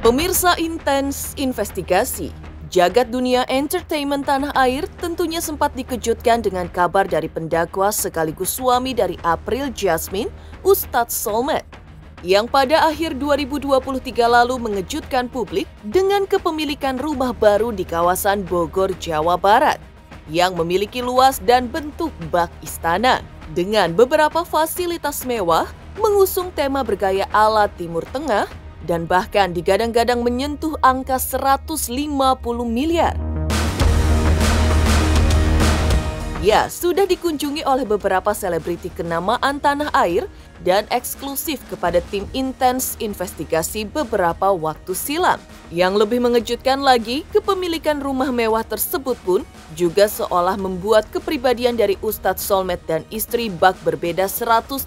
Pemirsa Intens Investigasi, jagat dunia entertainment tanah air tentunya sempat dikejutkan dengan kabar dari pendakwa sekaligus suami dari April Jasmine, Ustadz Solmed, yang pada akhir 2023 lalu mengejutkan publik dengan kepemilikan rumah baru di kawasan Bogor, Jawa Barat, yang memiliki luas dan bentuk bak istana, dengan beberapa fasilitas mewah, mengusung tema bergaya ala Timur Tengah, dan bahkan digadang-gadang menyentuh angka 150 miliar. Ya, sudah dikunjungi oleh beberapa selebriti kenamaan tanah air dan eksklusif kepada tim Intens Investigasi beberapa waktu silam. Yang lebih mengejutkan lagi, kepemilikan rumah mewah tersebut pun juga seolah membuat kepribadian dari Ustadz Solmed dan istri bak berbeda 180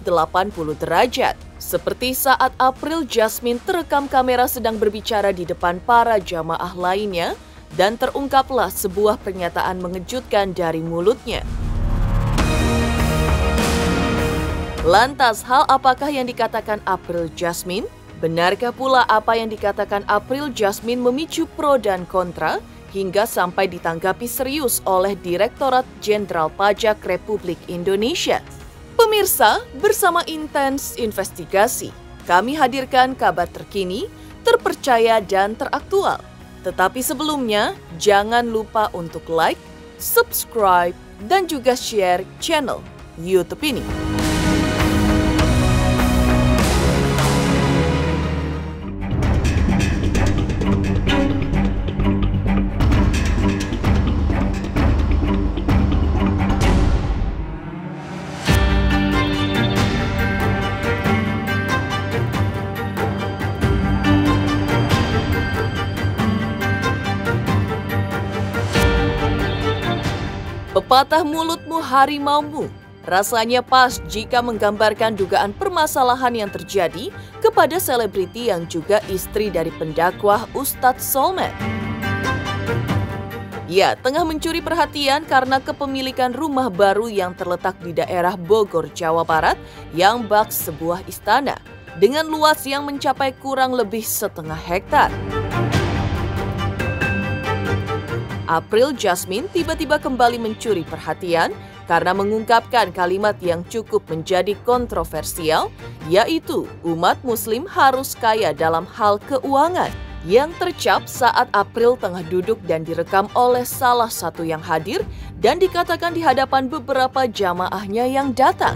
derajat. Seperti saat April Jasmine terekam kamera sedang berbicara di depan para jamaah lainnya, dan terungkaplah sebuah pernyataan mengejutkan dari mulutnya. Lantas, hal apakah yang dikatakan April Jasmine? Benarkah pula apa yang dikatakan April Jasmine memicu pro dan kontra hingga sampai ditanggapi serius oleh Direktorat Jenderal Pajak Republik Indonesia? Pemirsa, bersama Intens Investigasi, kami hadirkan kabar terkini, terpercaya dan teraktual. Tetapi sebelumnya, jangan lupa untuk like, subscribe, dan juga share channel YouTube ini. Pepatah mulutmu harimaumu, rasanya pas jika menggambarkan dugaan permasalahan yang terjadi kepada selebriti yang juga istri dari pendakwah Ustadz Solmed. Ya, tengah mencuri perhatian karena kepemilikan rumah baru yang terletak di daerah Bogor, Jawa Barat yang bak sebuah istana dengan luas yang mencapai kurang lebih 0,5 hektar. April Jasmine tiba-tiba kembali mencuri perhatian karena mengungkapkan kalimat yang cukup menjadi kontroversial, yaitu umat muslim harus kaya dalam hal keuangan, yang tercap saat April tengah duduk dan direkam oleh salah satu yang hadir dan dikatakan di hadapan beberapa jamaahnya yang datang.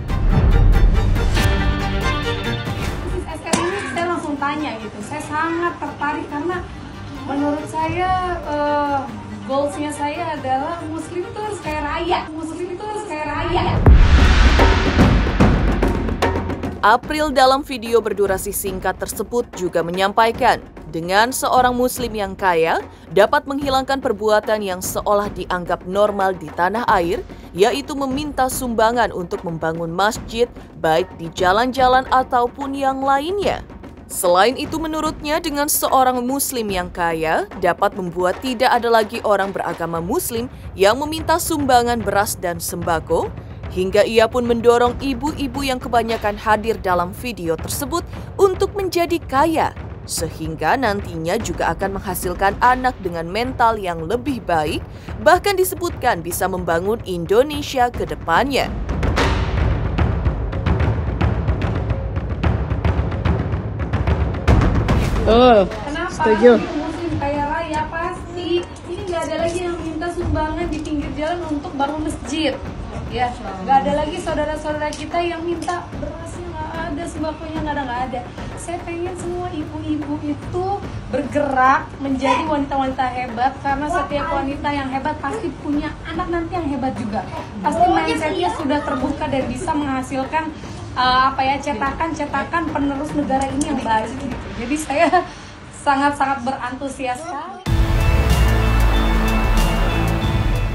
Sekarang ini saya langsung tanya gitu, saya sangat tertarik karena menurut saya goalsnya saya adalah muslim itu harus kaya raya. Muslim itu harus kaya raya. April dalam video berdurasi singkat tersebut juga menyampaikan, dengan seorang muslim yang kaya dapat menghilangkan perbuatan yang seolah dianggap normal di tanah air, yaitu meminta sumbangan untuk membangun masjid, baik di jalan-jalan ataupun yang lainnya. Selain itu, menurutnya dengan seorang muslim yang kaya dapat membuat tidak ada lagi orang beragama muslim yang meminta sumbangan beras dan sembako, hingga ia pun mendorong ibu-ibu yang kebanyakan hadir dalam video tersebut untuk menjadi kaya, sehingga nantinya juga akan menghasilkan anak dengan mental yang lebih baik, bahkan disebutkan bisa membangun Indonesia ke depannya. Kenapa? Setuju. Muslim kaya raya pasti ini nggak ada lagi yang minta sumbangan di pinggir jalan untuk bangun masjid. Ya, nggak ada lagi saudara-saudara kita yang minta berasnya nggak ada, sembakonya nggak ada. Saya pengen semua ibu-ibu itu bergerak menjadi wanita-wanita hebat, karena setiap wanita yang hebat pasti punya anak nanti yang hebat juga. Pasti mindsetnya sudah terbuka dan bisa menghasilkan cetakan-cetakan penerus negara ini yang baik gitu. Jadi saya sangat-sangat berantusias sekali.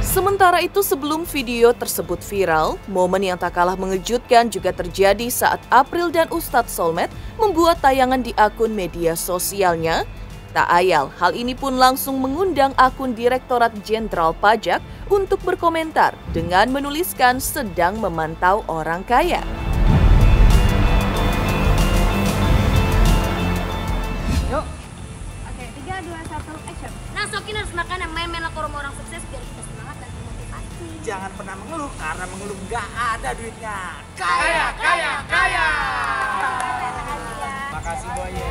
Sementara itu, sebelum video tersebut viral, momen yang tak kalah mengejutkan juga terjadi saat April dan Ustadz Solmed membuat tayangan di akun media sosialnya. Tak ayal, hal ini pun langsung mengundang akun Direktorat Jenderal Pajak untuk berkomentar dengan menuliskan sedang memantau orang kaya. Oke, nggak ada duitnya. Kaya, kaya, kaya. Makasih Boye.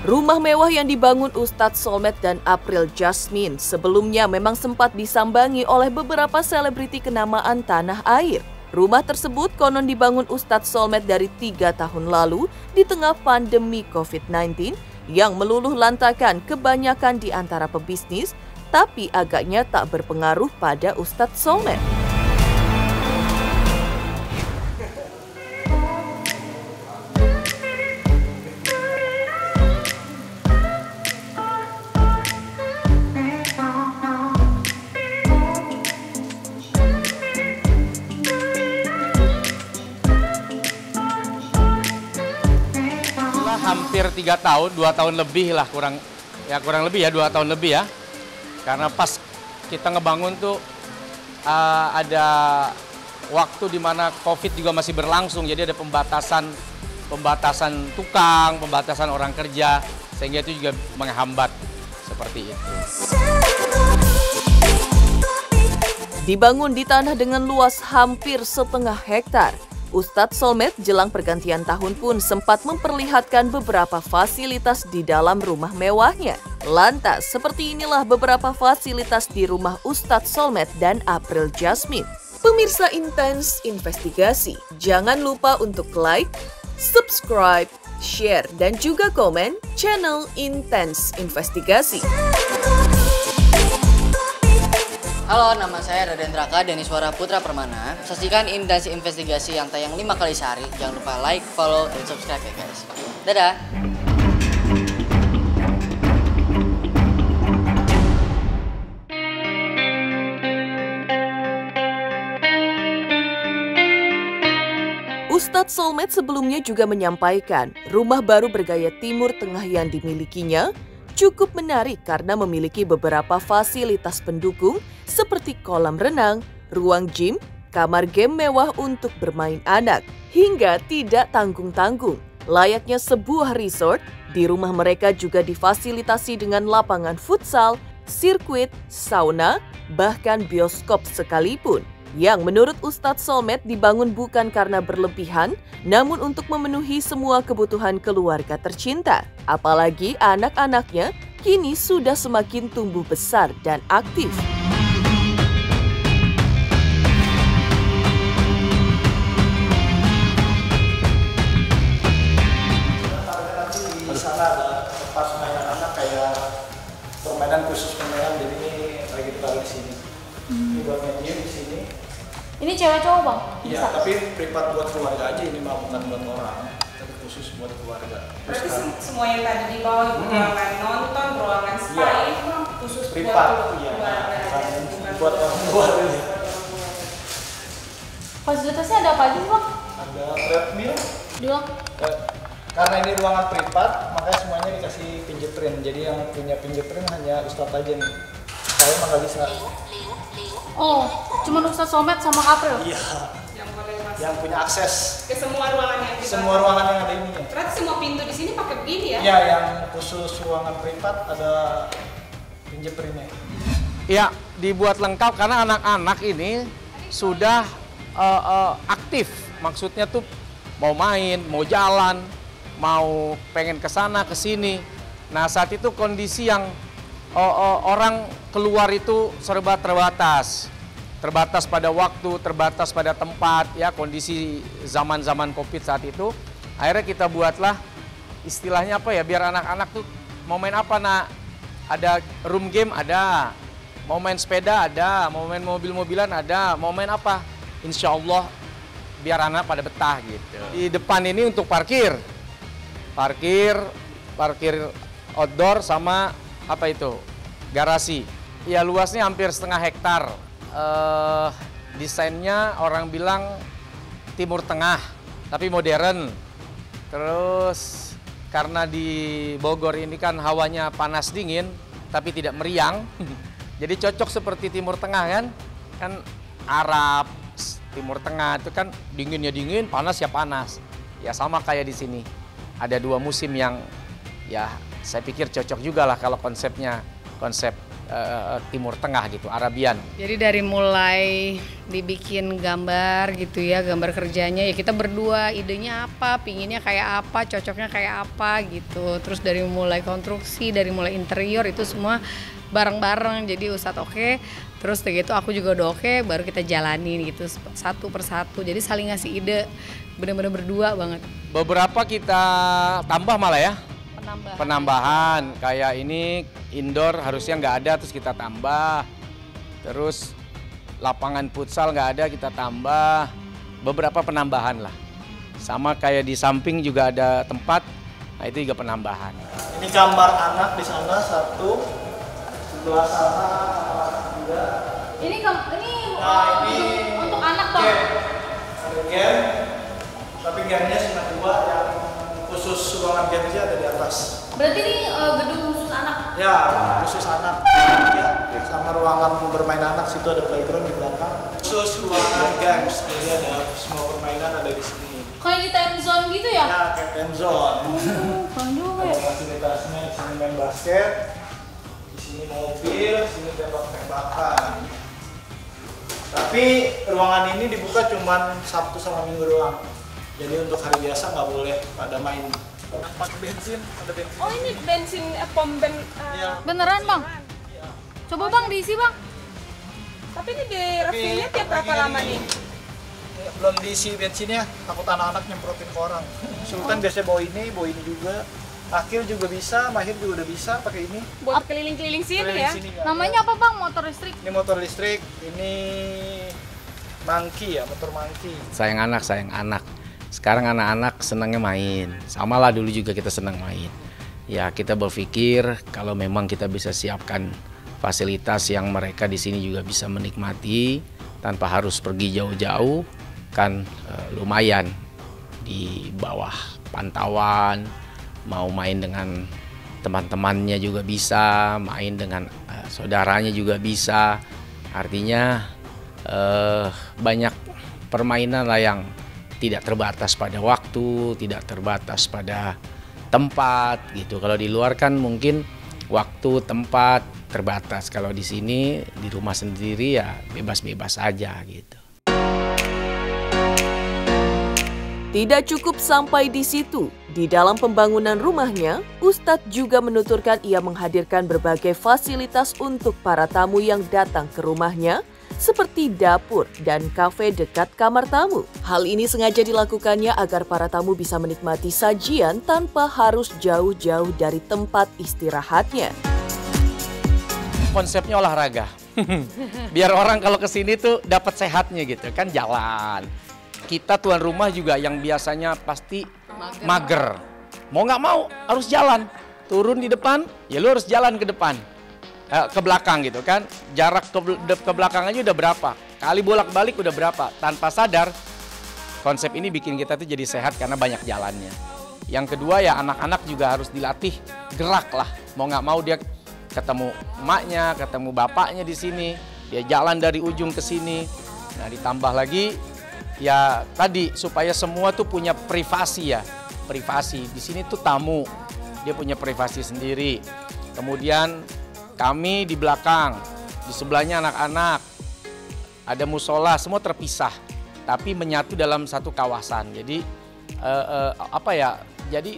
Rumah mewah yang dibangun Ustadz Solmed dan April Jasmine sebelumnya memang sempat disambangi oleh beberapa selebriti kenamaan tanah air. Rumah tersebut konon dibangun Ustadz Solmed dari 3 tahun lalu di tengah pandemi COVID-19 yang meluluh lantakan kebanyakan di antara pebisnis, tapi agaknya tak berpengaruh pada Ustadz Solmed. Hampir 3 tahun, 2 tahun lebih lah, kurang lebih ya, 2 tahun lebih ya. Karena pas kita ngebangun tuh ada waktu di mana COVID juga masih berlangsung, jadi ada pembatasan tukang, pembatasan orang kerja, sehingga itu juga menghambat seperti itu. Dibangun di tanah dengan luas hampir 1,5 hektar. Ustadz Solmed jelang pergantian tahun pun sempat memperlihatkan beberapa fasilitas di dalam rumah mewahnya. Lantas, seperti inilah beberapa fasilitas di rumah Ustadz Solmed dan April Jasmine. Pemirsa Intens Investigasi, jangan lupa untuk like, subscribe, share, dan juga komen channel Intens Investigasi. Halo, nama saya Raden Raka, Deniswara Putra Permana. Saksikan Intens Investigasi yang tayang 5 kali sehari. Jangan lupa like, follow, dan subscribe ya guys. Dadah! Ustadz Solmed sebelumnya juga menyampaikan rumah baru bergaya Timur Tengah yang dimilikinya cukup menarik karena memiliki beberapa fasilitas pendukung seperti kolam renang, ruang gym, kamar game mewah untuk bermain anak, hingga tidak tanggung-tanggung. Layaknya sebuah resort, di rumah mereka juga difasilitasi dengan lapangan futsal, sirkuit, sauna, bahkan bioskop sekalipun. Yang menurut Ustadz Solmed dibangun bukan karena berlebihan, namun untuk memenuhi semua kebutuhan keluarga tercinta. Apalagi anak-anaknya kini sudah semakin tumbuh besar dan aktif. Di sana ada tempat mainan anak kayak permainan khusus permainan, jadi ini lagi ditaruh di sini. Ini buat main game di sini. Ini cewek cowok bang? Iya, tapi privat buat keluarga aja, ini mah bukan buat orang, tapi khusus buat keluarga. Berarti semua yang tadi di bawah, ruangan nonton, ruangan spa, Iya. ini memang khusus Privat, buat iya. keluarga. Bukan buat orang luar ya. Fasilitasnya ada apa aja sih bang? Ada treadmill. Bilang. Karena ini ruangan privat, makanya semuanya dikasih fingerprint. Jadi yang punya fingerprint hanya Ustadz aja nih. Saya mah nggak bisa. Oh, cuma Ustadz Solmed sama April? Iya. Yang boleh masuk Yang punya akses ke semua ruangan yang kita. semua ruangan yang ada ininya. Berarti semua pintu di sini pakai begini ya? Iya, yang khusus ruangan privat ada fingerprintnya. Ya, dibuat lengkap karena anak-anak ini sudah aktif. Maksudnya tuh mau main, mau jalan, mau pengen ke sana, ke sini. Nah, saat itu kondisi yang orang keluar itu serba terbatas. Terbatas pada waktu, terbatas pada tempat, ya kondisi zaman-zaman Covid saat itu. Akhirnya kita buatlah istilahnya apa ya, biar anak-anak tuh mau main apa, nak? Ada room game ada, mau main sepeda ada, mau main mobil-mobilan ada, mau main apa? Insya Allah biar anak pada betah gitu. Di depan ini untuk parkir outdoor sama apa itu, garasi. Ya luasnya hampir 1,5 hektar. Desainnya orang bilang Timur Tengah, tapi modern. Terus karena di Bogor ini kan hawanya panas dingin, tapi tidak meriang. Jadi cocok seperti Timur Tengah kan? Kan Arab, Timur Tengah itu kan dingin ya dingin, panas ya panas. Ya sama kayak di sini. Ada 2 musim yang ya saya pikir cocok juga lah kalau konsepnya konsep Timur Tengah gitu, Arabian. Jadi dari mulai dibikin gambar gitu ya, gambar kerjanya ya kita berdua, idenya apa, pinginnya kayak apa, cocoknya kayak apa gitu. Terus dari mulai konstruksi, dari mulai interior itu semua bareng-bareng. Jadi Ustadz oke, terus begitu aku juga udah oke, baru kita jalanin gitu satu persatu. Jadi saling ngasih ide, bener-bener berdua banget. Beberapa kita tambah malah ya. Penambahan kayak ini indoor harusnya nggak ada, terus kita tambah. Terus lapangan futsal nggak ada, kita tambah. Beberapa penambahan lah. Sama kayak di samping juga ada tempat, nah itu juga penambahan. Ini gambar anak di sana satu, sebelah sana anak juga. Ini Nah, ini untuk anak toh? Ada game, tapi gamenya cuma 2 yang khusus ruangan game ada di atas. Berarti ini gedung khusus anak? Ya, khusus anak. Ya, sama ruangan bermain anak, situ ada playground di belakang. Khusus ruangan games, jadi ada semua permainan ada di sini. Kayak di time zone gitu ya? Ya, kayak time zone. Keren juga Ada ya. fasilitasnya, di sini main basket, di sini mobil, di sini tembak-tembakan. Tapi ruangan ini dibuka cuma Sabtu sama Minggu doang. Jadi untuk hari biasa nggak boleh pada main. Pakai bensin, ada bensin. Oh ini bensin pom Iya. Beneran bang? Coba bang diisi bang. Tapi ini di refillnya tiap berapa lama nih? Ya, belum diisi bensinnya, takut anak-anak nyemprotin ke orang. Sultan biasanya bawa ini juga. Akhil juga bisa, Mahir juga udah bisa pakai ini. Buat keliling-keliling sini Keliling ya? sini nggak Namanya ada. apa bang? Motor listrik? Ini motor listrik, ini monkey ya, motor monkey. Sayang anak. Sekarang anak-anak senangnya main. Sama lah dulu juga kita senang main. Ya kita berpikir kalau memang kita bisa siapkan fasilitas yang mereka di sini juga bisa menikmati tanpa harus pergi jauh-jauh, kan lumayan di bawah pantauan, mau main dengan teman-temannya juga bisa, main dengan saudaranya juga bisa. Artinya banyak permainan lah yang tidak terbatas pada waktu, tidak terbatas pada tempat gitu. Kalau di luar kan mungkin waktu, tempat terbatas. Kalau di sini di rumah sendiri ya bebas-bebas aja gitu. Tidak cukup sampai di situ. Di dalam pembangunan rumahnya, Ustadz juga menuturkan ia menghadirkan berbagai fasilitas untuk para tamu yang datang ke rumahnya, seperti dapur dan kafe dekat kamar tamu. Hal ini sengaja dilakukannya agar para tamu bisa menikmati sajian tanpa harus jauh-jauh dari tempat istirahatnya. Konsepnya olahraga. Biar orang kalau kesini tuh dapat sehatnya gitu kan, jalan. Kita tuan rumah juga yang biasanya pasti mager. Mau nggak mau harus jalan. Turun di depan, ya lu harus jalan ke depan. Ke belakang gitu kan. Jarak ke belakang aja udah berapa. Kali bolak-balik udah berapa. Tanpa sadar, konsep ini bikin kita tuh jadi sehat karena banyak jalannya. Yang kedua ya anak-anak juga harus dilatih gerak lah. Mau nggak mau dia ketemu emaknya, ketemu bapaknya di sini. Dia jalan dari ujung ke sini. Nah ditambah lagi ya tadi supaya semua tuh punya privasi ya. Privasi. Di sini tuh tamu. Dia punya privasi sendiri. Kemudian kami di belakang, di sebelahnya anak-anak, ada musola, semua terpisah, tapi menyatu dalam satu kawasan. Jadi Jadi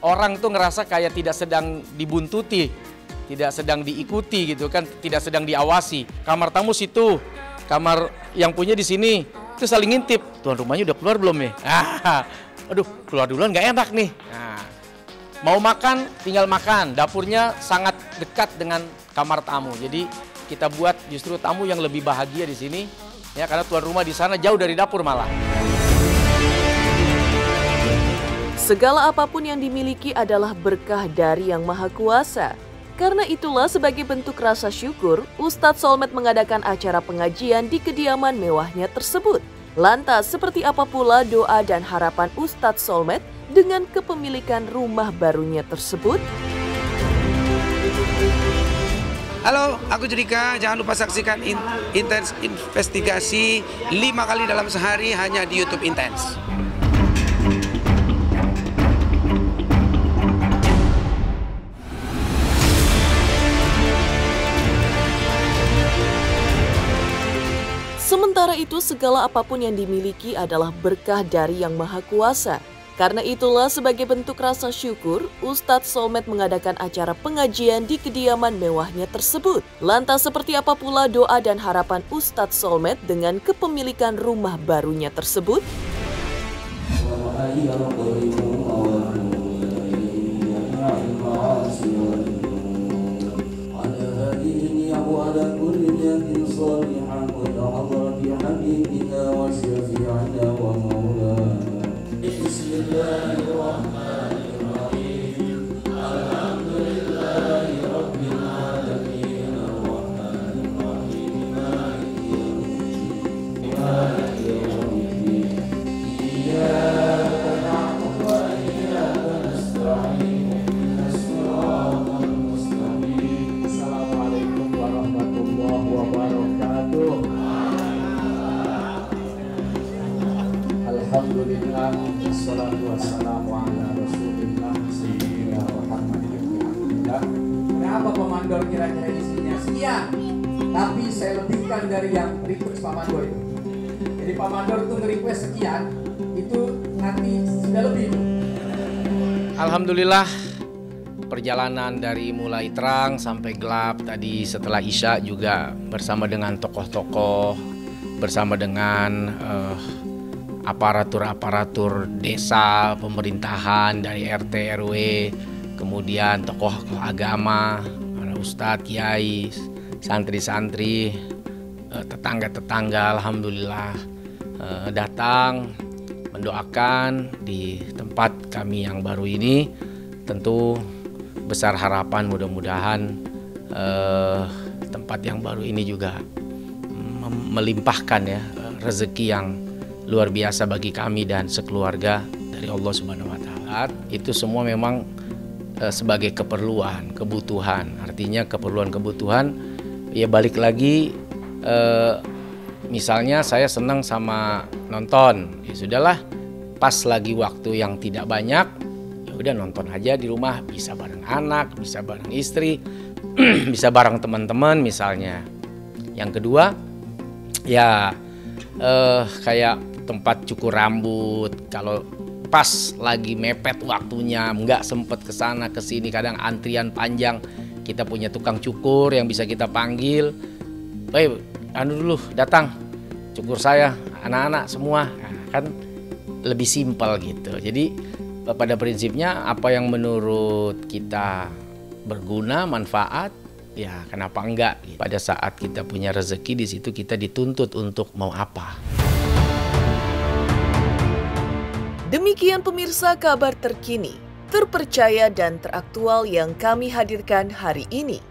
orang tuh ngerasa kayak tidak sedang dibuntuti, tidak sedang diikuti gitu kan, tidak sedang diawasi. Kamar tamu situ, kamar yang punya di sini, itu saling ngintip. Tuan rumahnya udah keluar belum nih? Aduh, keluar duluan nggak enak nih. Nah, mau makan, tinggal makan. Dapurnya sangat dekat dengan kamar tamu. Jadi kita buat justru tamu yang lebih bahagia di sini, ya karena tuan rumah di sana jauh dari dapur malah. Segala apapun yang dimiliki adalah berkah dari Yang Maha Kuasa. Karena itulah sebagai bentuk rasa syukur, Ustadz Solmed mengadakan acara pengajian di kediaman mewahnya tersebut. Lantas, seperti apa pula doa dan harapan Ustadz Solmed dengan kepemilikan rumah barunya tersebut? Halo, aku Judika. Jangan lupa saksikan Intens Investigasi 5 kali dalam sehari hanya di YouTube Intens. Sementara itu, segala apapun yang dimiliki adalah berkah dari Yang Maha Kuasa. Karena itulah sebagai bentuk rasa syukur, Ustadz Solmed mengadakan acara pengajian di kediaman mewahnya tersebut. Lantas seperti apa pula doa dan harapan Ustadz Solmed dengan kepemilikan rumah barunya tersebut? Alhamdulillah, wassalatu wassalamu ala rasulillah sayyidina Muhammadin. Kenapa pemandor kira-kira isinya sekian? Tapi saya lebihkan dari yang request Pak Mandor itu. Jadi Pak Mandor itu nge-request sekian, itu nanti sudah lebih. Alhamdulillah, perjalanan dari mulai terang sampai gelap tadi setelah Isya juga bersama dengan tokoh-tokoh, bersama dengan aparatur-aparatur desa, pemerintahan dari RT, RW, kemudian tokoh agama, para ustadz, kiai, santri-santri, tetangga-tetangga, alhamdulillah datang mendoakan di tempat kami yang baru ini. Tentu besar harapan mudah-mudahan tempat yang baru ini juga melimpahkan ya rezeki yang luar biasa bagi kami dan sekeluarga dari Allah Subhanahu wa taala. Itu semua memang sebagai keperluan, kebutuhan. Artinya keperluan-kebutuhan ya balik lagi misalnya saya senang sama nonton. Ya sudahlah, pas lagi waktu yang tidak banyak, ya udah nonton aja di rumah, bisa bareng anak, bisa bareng istri, bisa bareng teman-teman misalnya. Yang kedua ya kayak tempat cukur rambut, kalau pas lagi mepet waktunya nggak sempet kesana kesini, kadang antrian panjang, kita punya tukang cukur yang bisa kita panggil, dulu datang cukur saya, anak-anak semua, nah, kan lebih simpel gitu. Jadi pada prinsipnya apa yang menurut kita berguna, manfaat, ya kenapa enggak? Pada saat kita punya rezeki, di situ kita dituntut untuk mau apa. Demikian pemirsa kabar terkini, terpercaya dan teraktual yang kami hadirkan hari ini.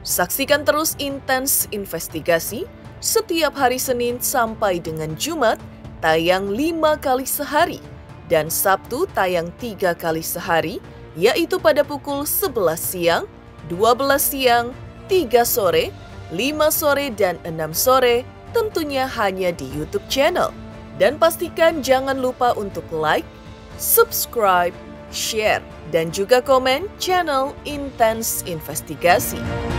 Saksikan terus Intens Investigasi setiap hari Senin sampai dengan Jumat tayang 5 kali sehari dan Sabtu tayang 3 kali sehari, yaitu pada pukul 11 siang, 12 siang, 3 sore, 5 sore, dan 6 sore, tentunya hanya di YouTube channel. Dan pastikan jangan lupa untuk like, subscribe, share, dan juga komen channel Intens Investigasi.